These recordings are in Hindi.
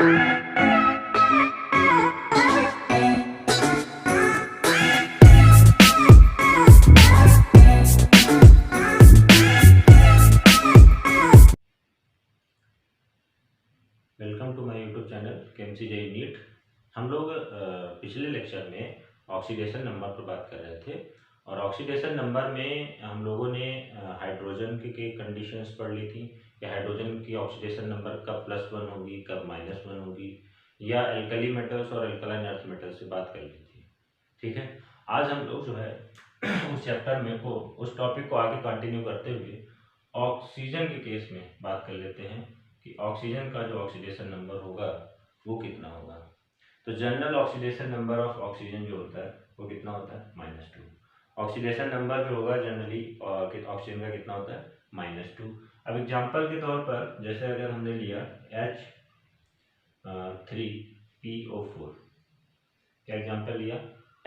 Welcome to my YouTube channel KMC JEE NEET. हम लोग पिछले लेक्चर में ऑक्सीडेशन नंबर पर बात कर रहे थे और ऑक्सीडेशन नंबर में हम लोगों ने हाइड्रोजन की कंडीशंस पढ़ ली थी कि हाइड्रोजन की ऑक्सीडेशन नंबर कब +1 होगी, कब -1 होगी, या एल्कली मेटल्स और एल्कलाइन अर्थ मेटल्स से बात कर ली थी। ठीक है, आज हम लोग जो है उस चैप्टर में को उस टॉपिक को आगे कंटिन्यू करते हुए ऑक्सीजन के केस में बात कर लेते हैं कि ऑक्सीजन का जो ऑक्सीडेशन नंबर होगा वो कितना होगा। तो general oxidation number of oxygen जो होता है वो कितना होता है, -2। ऑक्सीडेशन नंबर जो होगा जनरली ऑक्सीजन का कितना होता है, -2। अब एग्जांपल के तौर पर जैसे अगर हमने लिया H3PO4, क्या एग्जांपल लिया,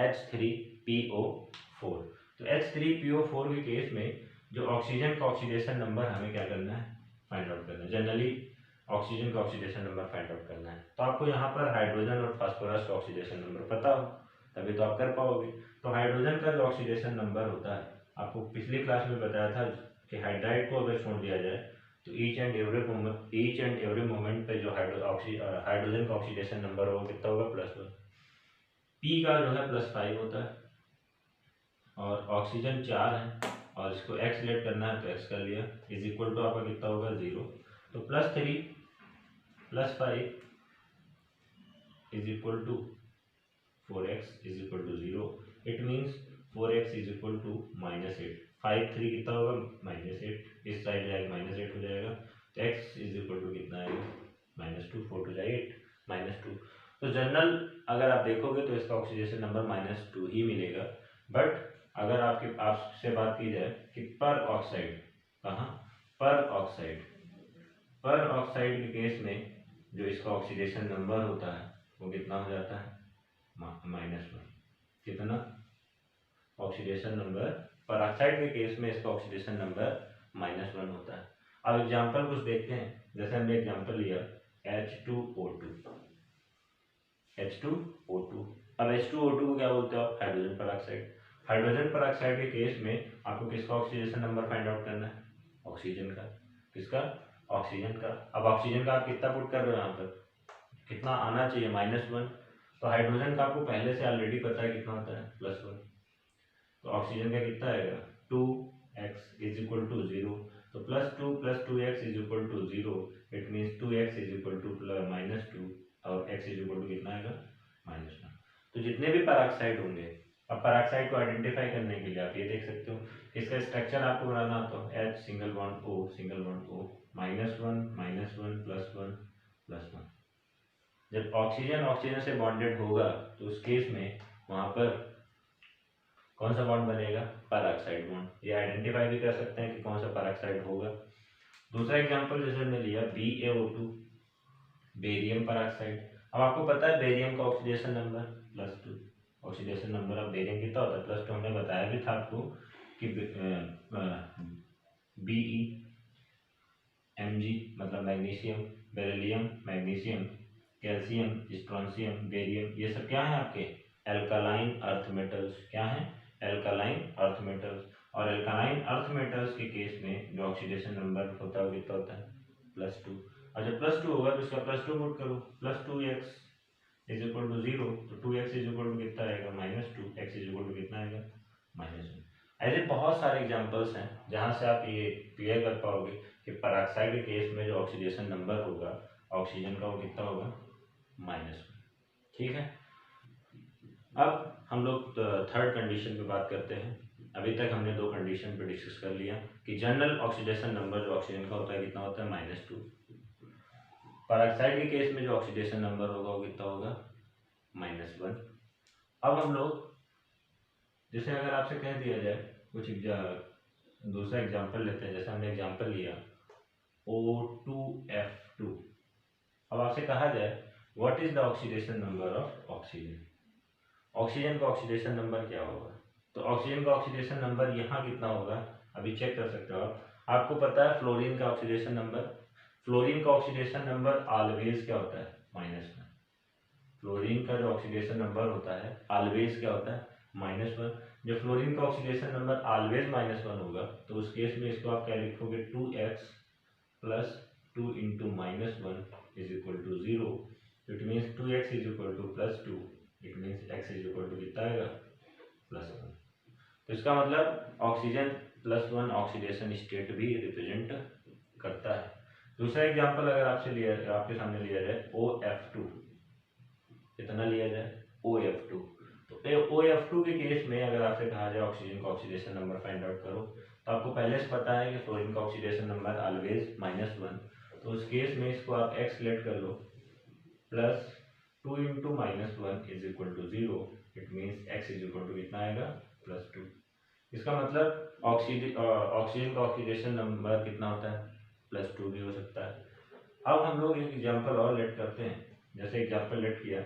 H3PO4। तो H3PO4 के केस में जो ऑक्सीजन का ऑक्सीडेशन नंबर हमें क्या करना है, फाइंड आउट करना है। जनरली ऑक्सीजन का ऑक्सीडेशन नंबर फाइंड आउट करना है तो आपको यहाँ पर हाइड्रोजन और फास्फोरस का ऑक्सीडेशन नंबर पता हो तभी तो आप कर पाओगे। तो हाइड्रोजन का जो ऑक्सीडेशन नंबर होता है, आपको पिछली क्लास में बताया था कि हाइड्राइड को अगर छोड़ दिया जाए तो ईच एंड एवरी मोमेंट पे जो हाइड्रोजन का ऑक्सीडेशन नंबर होगा कितना होगा, +1। पी का जो है +5 होता है और ऑक्सीजन 4 है और इसको x लेट करना है तो x कर लिया, इज इक्वल टू आपका कितना होगा, 0। तो +3 +5 is equal to 4x is equal to 0। It means 4x is equal to -8। 5 3 कितना होगा, -8, इस साइड जाएगा -8 हो जाएगा तो x इज इक्वल टू कितना आएगा, -2। 4 टू जाए 8, -2। तो जनरल अगर आप देखोगे तो इसका ऑक्सीडेशन नंबर -2 ही मिलेगा। बट अगर आपसे बात की जाए कि पर ऑक्साइड, कहाँ, पर ऑक्साइड के केस में जो इसका ऑक्सीडेशन नंबर होता है वो कितना हो जाता है, -1। कितना ऑक्सीडेशन नंबर पर ऑक्साइड के केस में इसका ऑक्सीडेशन नंबर -1 होता है। अब एग्जांपल कुछ देखते हैं, जैसे हमने एग्जांपल लिया H2O2। अब H2O2 को क्या बोलते हो आप, हाइड्रोजन पर ऑक्साइड। हाइड्रोजन पर ऑक्साइड के केस में आपको किसका ऑक्सीडेशन नंबर फाइंड आउट करना है, ऑक्सीजन का। किसका, ऑक्सीजन का। अब ऑक्सीजन का आप कितना पुट कर रहे हो यहाँ पर, कितना आना चाहिए, -1। तो हाइड्रोजन का आपको पहले से ऑलरेडी पता है कितना होता है, +1। तो ऑक्सीजन का कितना आएगा, 2x इज इक्वल टू 0। तो +2 + 2x is equal to 0। It means 2x is equal to -2 और x इज इक्वल टू कितना आएगा, -1। तो जितने भी पेरोक्साइड होंगे, अब पेरोक्साइड को आइडेंटिफाई करने के लिए आप ये देख सकते हो, इसका स्ट्रक्चर आपको बनाना तो H single bond O single bond O, -1 +1 जब ऑक्सीजन से बॉन्डेड होगा तो उस केस में वहां पर कौन सा बॉन्ड बनेगा, पेरोक्साइड बॉन्ड। ये आइडेंटिफाई भी कर सकते हैं कि कौन सा पेरोक्साइड होगा। दूसरा एग्जांपल जैसे हमने लिया BaO2, बेरियम पेरोक्साइड। अब आपको पता है बेरियम का oxidation number +2। Oxidation number of barium कितना होता है, +2। हमने बताया भी था आपको कि BeMg मतलब magnesium, beryllium magnesium, calcium strontium barium, ये सब क्या है आपके एल्कालाइन अर्थ मेटल्स। क्या है, एल्कालाइन अर्थ मेटल्स। और एल्कालाइन अर्थ मेटल्स के केस में जो ऑक्सीडेशन नंबर होता है वो कितना होता है, +2। और जब +2 होगा तो इसका +2 पुट करो, +2x इज इक्वल टू 0। तो 2x इज इक्वल टू कितना आएगा, -2। x इज इक्वल टू कितना आएगा, -1। ऐसे बहुत सारे एग्जांपल्स हैं जहां से आप ये क्लियर कर पाओगे कि पेरोक्साइड के केस में जो ऑक्सीडेशन नंबर होगा ऑक्सीजन का वो कितना होगा, -1। ठीक है, अब हम लोग थर्ड कंडीशन पे बात करते हैं। अभी तक हमने 2 कंडीशन पे डिस्कस कर लिया कि जनरल ऑक्सीडेशन नंबर जो ऑक्सीजन का होता है कितना होता है, -2। पेरोक्साइड के केस में जो ऑक्सीडेशन नंबर होगा वो कितना होगा, -1। अब हम लोग जैसे अगर आपसे कह दिया जाए कुछ दूसरा एग्जांपल लेते हैं, जैसे हमने एग्जांपल लिया O2F2। अब आपसे कहा जाए what is the oxidation number of oxygen, oxygen का ऑक्सीडेशन नंबर क्या होगा। तो ऑक्सीजन का ऑक्सीडेशन नंबर यहाँ कितना होगा, अभी चेक कर सकते हो आप। आपको पता है फ्लोरीन का ऑक्सीडेशन नंबर, फ्लोरीन का ऑक्सीडेशन नंबर ऑलवेज क्या होता है, -1। फ्लोरीन का जो ऑक्सीडेशन नंबर होता है ऑलवेज क्या होता है, -1। जब फ्लोरीन का ऑक्सीडेशन नंबर ऑलवेज -1 होगा तो उस केस में इसको आप क्या लिखोगे, 2x plus 2 into -1 is equal to 0। It means 2x is equal to plus 2, it means x is equal to कितना आएगा, +1। तो इसका मतलब ऑक्सीजन +1 ऑक्सीडेशन स्टेट भी रिप्रेजेंट करता है। दूसरा एग्जांपल अगर आपके सामने लिया जाए OF2, कितना लिया जाए, OF2। तो OF2 के केस में अगर आपसे कहा जाए ऑक्सीजन का ऑक्सीडेशन नंबर फाइंड आउट करो, तो आपको पहले से पता है कि फ्लोरीन का ऑक्सीडेशन नंबर ऑलवेज -1। तो उस केस में इसको आप x लेट कर लो, plus 2 into -1 is equal to 0। It means x is equal to कितना आएगा, +2। इसका मतलब ऑक्सीजन का ऑक्सीडेशन नंबर कितना होता है, +2 भी हो सकता है। अब हम लोग एक एग्जांपल और लेट करते हैं। जैसे एग्जांपल लेट किया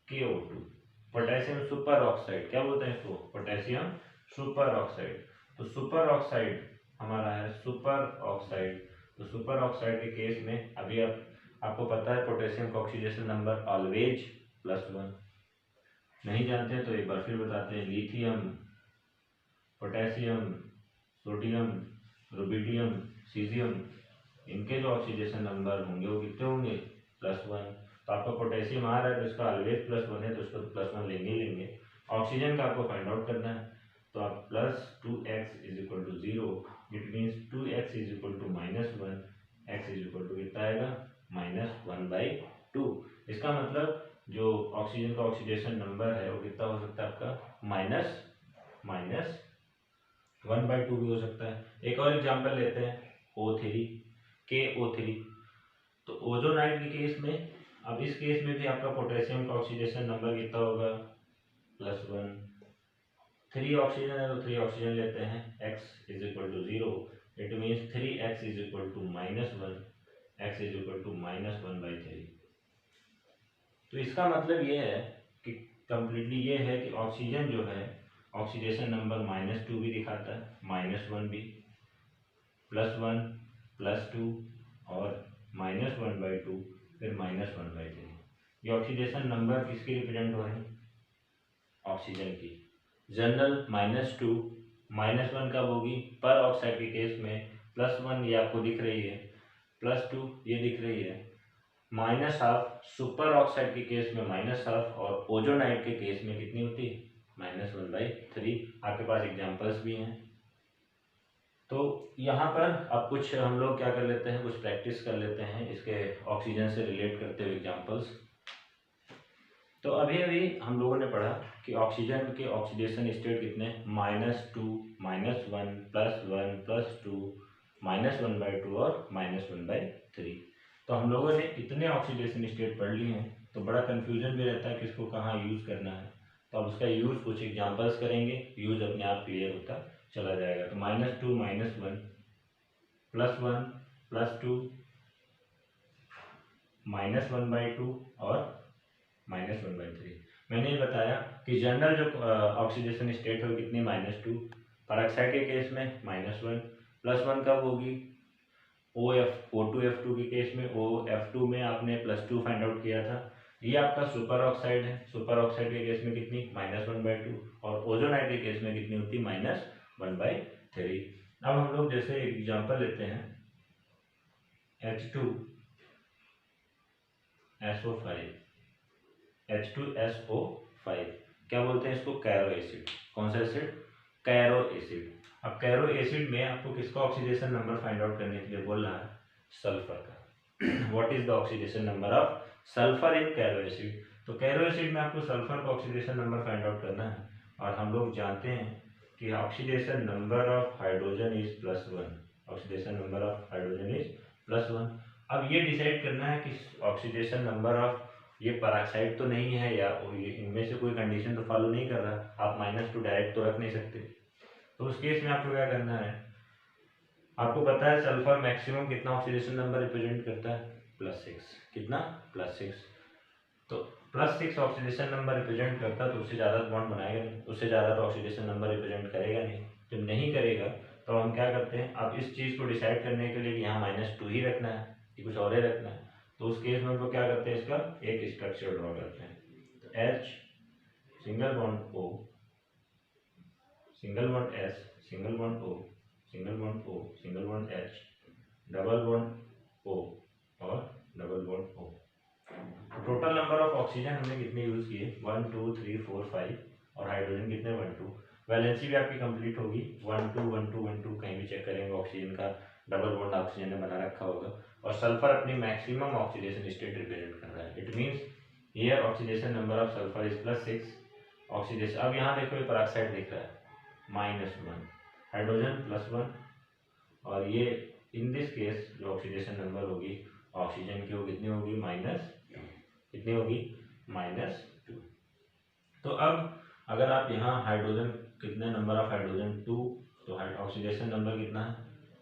KO2, पोटेशियम सुपर ऑक्साइड, क्या बोलते हैं इसको, पोटेशियम सुपर ऑक्साइड। तो सुपर ऑक्साइड हमारा है सुपर ऑक्साइड। तो सुपर ऑक्साइड के केस में अभी आपको पता है पोटेशियम का ऑक्सीडेशन नंबर ऑलवेज +1। नहीं जानते तो एक बार फिर बताते हैं, lithium, potassium, sodium, rubidium, caesium, इनके जो ऑक्सीडेशन नंबर होंगे वो कितने होंगे, +1। तो आपका पोटेशियम आ रहा है तो इसका ऑलवेज +1 है तो इसको +1 लेंगे ही लेंगे। ऑक्सीजन का आपको फाइंड आउट करना है, तो आप +2x is equal to 0। It means 2x is equal to -1, x is equal to कितना आएगा, -1/2। इसका मतलब जो ऑक्सीजन का ऑक्सीडेशन नंबर है वो कितना हो सकता है आपका, -1/2 भी हो सकता है। एक और एग्जांपल लेते हैं O3, KO3। तो ओजोनाइड के केस में, अब इस केस में भी आपका पोटेशियम का ऑक्सीडेशन नंबर कितना होगा, +1। 3 ऑक्सीजन है तो 3 ऑक्सीजन लेते हैं, x is equal to 0। It means 3x is equal to -1, x is equal to -1/3। तो इसका मतलब ये है कि कंप्लीटली ये है कि ऑक्सीजन जो है ऑक्सीडेशन नंबर -2 भी दिखाता है, -1 भी, +1, +2 और -1/2, फिर -1/3। ये ऑक्सीडेशन नंबर किसकी रिप्रेजेंट हो रहे हैं, ऑक्सीजन की। जनरल -2 -1 कब होगी, पर ऑक्साइड के केस में, +1 ये आपको दिख रही है, +2 ये दिख रही है, -1/2 सुपर ऑक्साइड के केस में -1/2 और ओजोनाइड के केस में कितनी होती है, -1/3। आपके पास एग्जांपल्स भी हैं। तो यहाँ पर अब कुछ हम लोग क्या कर लेते हैं, कुछ प्रैक्टिस कर लेते हैं इसके ऑक्सीजन से रिलेट करते हुए एग्जांपल्स। तो अभी अभी हम लोगों ने पढ़ा कि ऑक्सीजन के ऑक्सीडेशन स्टेट कितने, -2, -1, +1, +2, -1/2 और -1/3। तो हम लोगों ने इतने ऑक्सीडेशन स्टेट पढ़ लिए हैं, तो बड़ा कन्फ्यूजन भी रहता है कि इसको कहाँ यूज़ करना है। तो अब उसका यूज़ कुछ एग्जांपल्स करेंगे, यूज़ अपने आप क्लियर होता चला जाएगा। तो -2, -1, +1, +2, -1/2 और -1/3। मैंने ये बताया कि जनरल जो ऑक्सीडेशन स्टेट है कितनी, -2। पेरोक्साइड के केस में -1, +1 कब होगी, O2F2 के केस में, OF2 में आपने +2 फाइंड आउट किया था। ये आपका सुपर ऑक्साइड है, सुपर ऑक्साइड के केस में कितनी, -1/2 और ओजोनाइड के केस में कितनी होती, -1/3। अब हम लोग जैसे एग्जांपल लेते हैं H2SO5, क्या बोलते हैं इसको, कैरो एसिड। कौन सा एसिड, कैरो एसिड। अब कैरो एसिड में आपको किसका ऑक्सीडेशन नंबर फाइंड आउट करने के लिए बोल रहा है, सल्फर का। What is the oxidation number of sulphur in Caro acid. तो कैरो एसिड में आपको सल्फर का ऑक्सीडेशन नंबर फाइंड आउट करना है, और हम लोग जानते हैं कि oxidation number of hydrogen is +1, oxidation number of hydrogen is +1। अब ये डिसाइड करना है कि ऑक्सीडेशन नंबर ऑफ ये पेरोक्साइड तो नहीं है, या ये इनमें से कोई कंडीशन तो फॉलो नहीं कर रहा, आप -2 डायरेक्ट तो रख नहीं सकते। तो उस केस में आपको क्या करना है, आपको पता है सल्फर मैक्सिमम कितना ऑक्सीडेशन नंबर रिप्रेजेंट करता है, +6। कितना, +6। तो +6 ऑक्सीडेशन नंबर रिप्रेजेंट करता है, तो उससे ज़्यादा बॉन्ड बनाएगा नहीं, उससे ज़्यादा तो ऑक्सीडेशन नंबर रिप्रेजेंट करेगा नहीं। जब नहीं करेगा तो हम क्या करते हैं, अब इस चीज़ को डिसाइड करने के लिए कि यहाँ -2 ही रखना है कि कुछ और ही रखना है, तो उस केस में हम लोग क्या करते हैं, इसका एक स्ट्रक्चर ड्रॉ करते हैं। तो H single bond O, single bond S, single bond O, single bond O, single bond H, double bond O और double bond O। Total number of oxygen हमने कितने यूज़ किए, 1 2 3 4 5, और हाइड्रोजन कितने 1 2। वैलेंसी भी आपकी कंप्लीट होगी, 1 2 1 2 1 2, कहीं भी चेक करेंगे ऑक्सीजन का डबल बॉन्ड ऑक्सीजन ने बना रखा होगा। और सल्फर अपनी मैक्सिमम ऑक्सीडेशन स्टेट रिप्रेजेंट कर रहा है। It means here oxidation number of sulphur is +6 oxidation. अब यहाँ देखो ये पेरोक्साइड दिख रहा है -1, हाइड्रोजन +1, और ये इन दिस केस जो ऑक्सीडेशन नंबर होगी ऑक्सीजन की वो कितनी होगी, कितनी होगी, -2। तो अब अगर आप यहाँ हाइड्रोजन कितने नंबर ऑफ हाइड्रोजन 2, तो ऑक्सीडेशन नंबर कितना है,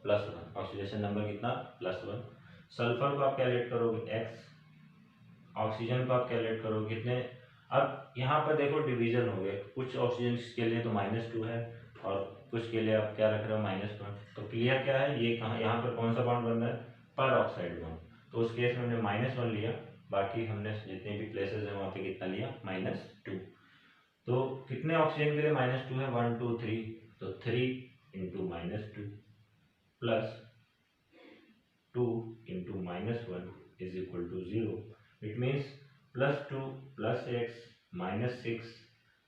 +1, ऑक्सीडेशन नंबर कितना, +1। सल्फर को आप कैलकुलेट करोगे x, ऑक्सीजन को आप कैलकुलेट करोगे कितने। अब यहाँ पर देखो डिवीजन हो गए, कुछ ऑक्सीजन के लिए तो -2 है और कुछ के लिए आप क्या रख रहे हो, -1। तो क्लियर क्या है, ये कहाँ, यहाँ पर कौन सा बॉन्ड बन रहा है, पर ऑक्साइड बॉन्ड। तो उस केस में हमने -1 लिया, बाकी हमने जितने भी प्लेसेस हैं वहाँ पे कितना लिया, -2। तो कितने ऑक्सीजन के लिए -2 है, 1 2 3, तो 3 × -2 plus 2 × -1 is equal to 0। It means +2 + x -6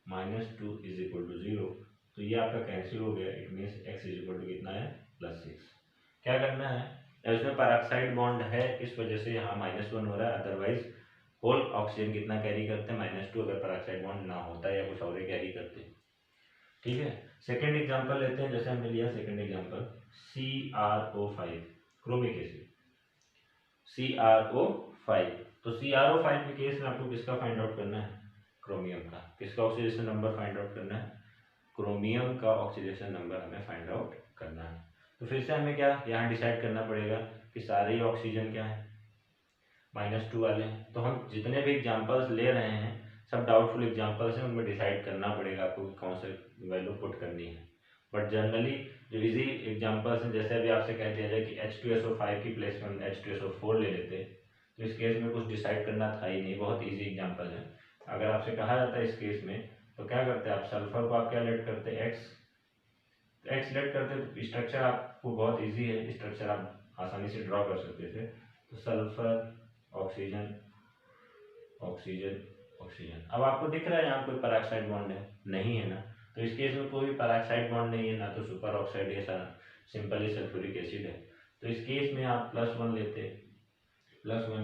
-2 is equal to 0। तो ये आपका कैंसिल हो गया। It means x is equal to कितना है, +6। क्या करना है, इसमें पेरोक्साइड बॉन्ड है इस वजह से यहाँ -1 हो रहा है, अदरवाइज होल ऑक्सीजन कितना कैरी करते हैं, -2, अगर पेरोक्साइड बॉन्ड ना होता है या कुछ और कैरी करते। ठीक है, सेकेंड एग्जांपल लेते हैं। जैसे हमने लिया second example CrO5 chromic acid, CrO5। तो CrO5 के केस में आपको किसका फाइंड आउट करना है, क्रोमियम का। किसका ऑक्सीडेशन नंबर फाइंड आउट करना है, क्रोमियम का ऑक्सीडेशन नंबर हमें फाइंड आउट करना है। तो फिर से हमें क्या यहाँ डिसाइड करना पड़ेगा कि सारे ही ऑक्सीजन क्या है, -2 वाले हैं। तो हम जितने भी एग्जांपल्स ले रहे हैं सब डाउटफुल एग्जांपल्स हैं, उनमें डिसाइड करना पड़ेगा आपको कि कौन से वैल्यू पुट करनी है। बट जनरली जो इजी एग्जांपल्स हैं, जैसे अभी आपसे कह दिया जाए कि H2SO5 की प्लेस में हम H2SO4 ले लेते, तो इस केस में कुछ डिसाइड करना था ही नहीं, बहुत ईजी एग्जाम्पल है। अगर आपसे कहा जाता है इस केस में तो क्या करते हैं आप, सल्फर को आप क्या लेट करते हैं, एक्स लेट करते, तो स्ट्रक्चर आपको बहुत ईजी है, स्ट्रक्चर आप आसानी से ड्रॉ कर सकते थे। तो सल्फर ऑक्सीजन ऑक्सीजन ऑक्सीजन। अब आपको दिख रहा है यहाँ कोई पेरोक्साइड बॉन्ड है, नहीं है ना। तो इस केस में कोई भी पेरोक्साइड बॉन्ड नहीं है ना, तो सुपर ऑक्साइड ये सारा सिंपली सल्फ्यूरिक एसिड है। तो इस केस में आप +1 लेते -2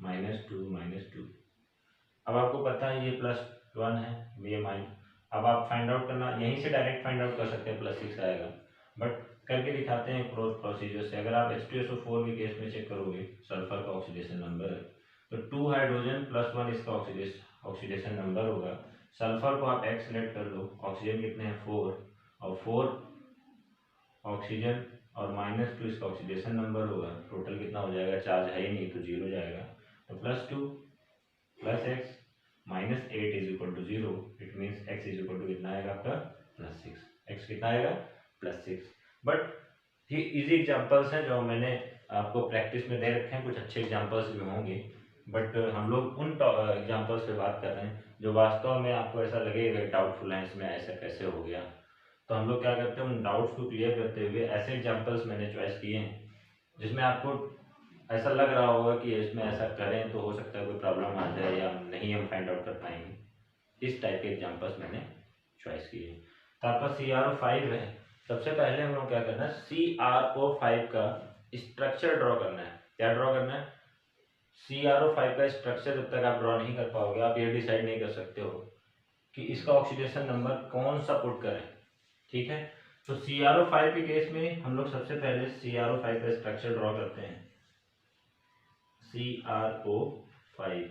-2 अब आपको पता है ये +1 है, ये माइन। अब आप फाइंड आउट करना यहीं से डायरेक्ट फाइंड आउट कर सकते हैं, +6 आएगा, बट करके दिखाते हैं प्रोसीजर से। अगर आप H2SO4 के केस में चेक करोगे, सल्फर का ऑक्सीडेशन नंबर है, तो 2 हाइड्रोजन +1 इसका ऑक्सीडेशन नंबर होगा। सल्फर को आप x लेट कर लो, ऑक्सीजन कितने हैं 4, और 4 ऑक्सीजन और -2 इसका ऑक्सीडेशन नंबर होगा। टोटल कितना हो जाएगा, चार्ज है ही नहीं तो 0 जाएगा। तो +2 + x -8 is equal to 0। It means x is equal to कितना आएगा आपका, +6। x कितना आएगा, +6। बट ये इजी एग्जांपल्स हैं जो मैंने आपको प्रैक्टिस में दे रखे हैं, कुछ अच्छे एग्जांपल्स भी होंगे, बट हम लोग उन एग्जांपल्स पे बात कर रहे हैं जो वास्तव में आपको ऐसा लगेगा डाउटफुल है, इसमें ऐसा कैसे हो गया। तो हम लोग क्या करते हैं, उन डाउट्स को क्लियर करते हुए ऐसे एग्जांपल्स मैंने चॉइस किए हैं जिसमें आपको ऐसा लग रहा होगा कि इसमें ऐसा करें तो हो सकता है कोई प्रॉब्लम आ जाए या नहीं हम फाइंड आउट कर पाएंगे। इस टाइप के एग्जांपल्स मैंने चॉइस किए। तो आपका CrO5 है। सबसे पहले हम लोग क्या करना है, CrO5 का स्ट्रक्चर ड्रॉ करना है। क्या ड्रॉ करना है, CrO5 का स्ट्रक्चर जब तक आप ड्रॉ नहीं कर पाओगे आप ये डिसाइड नहीं कर सकते हो कि इसका ऑक्सीडेशन नंबर कौन सा पुट करें। ठीक है, तो CrO5 के केस में हम लोग सबसे पहले CrO5 का स्ट्रक्चर ड्रॉ करते हैं। CrO5,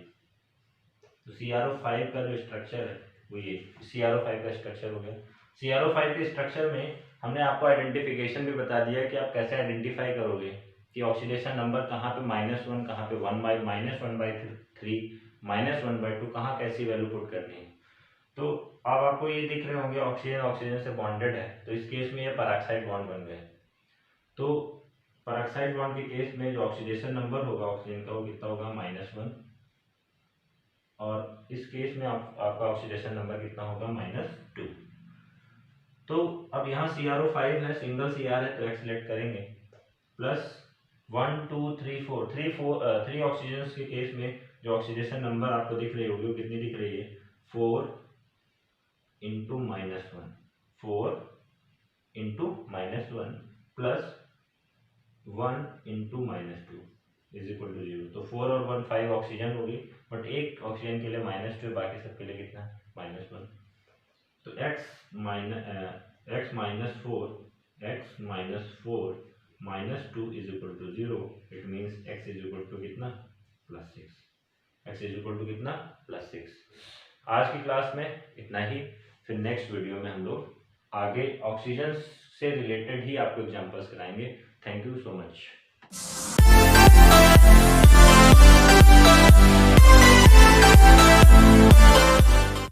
तो CrO5 का जो स्ट्रक्चर है वो ये CrO5 का स्ट्रक्चर हो गया। CrO5 के स्ट्रक्चर में हमने आपको आइडेंटिफिकेशन भी बता दिया कि आप कैसे आइडेंटिफाई करोगे कि ऑक्सीडेशन नंबर कहाँ पे -1, कहाँ पे -1/3, -1/2, कहाँ कैसी वैल्यू पुट करनी है। तो अब आपको ये दिख रहे होंगे ऑक्सीजन ऑक्सीजन से बॉन्डेड है, तो इस केस में ये पेरोक्साइड बॉन्ड बन गए। तो पेरोक्साइड बॉन्ड के केस में जो ऑक्सीडेशन नंबर होगा ऑक्सीजन का वो कितना होगा -1, और इस केस में आपका ऑक्सीडेशन नंबर कितना होगा -2। तो अब यहाँ CrO5 है, सिंगल Cr है, तो X लेट करेंगे प्लस 1 2 3 4 3 ऑक्सीजन के केस में जो ऑक्सीडेशन नंबर आपको दिख रही होगी वो कितनी दिख रही है 4 into -1, 4 into -1 plus 1 into -2 is equal to 0। तो 4 और 1 5 ऑक्सीजन होगी, बट एक ऑक्सीजन के लिए -2, बाकी सबके लिए कितना -1। तो x minus four -2 is equal to 0। It means x is equal to कितना +6, x इज इक्वल टू कितना +6। आज की क्लास में इतना ही, फिर नेक्स्ट वीडियो में हम लोग आगे ऑक्सीजन से रिलेटेड ही आपको एग्जांपल्स कराएंगे। Thank you so much.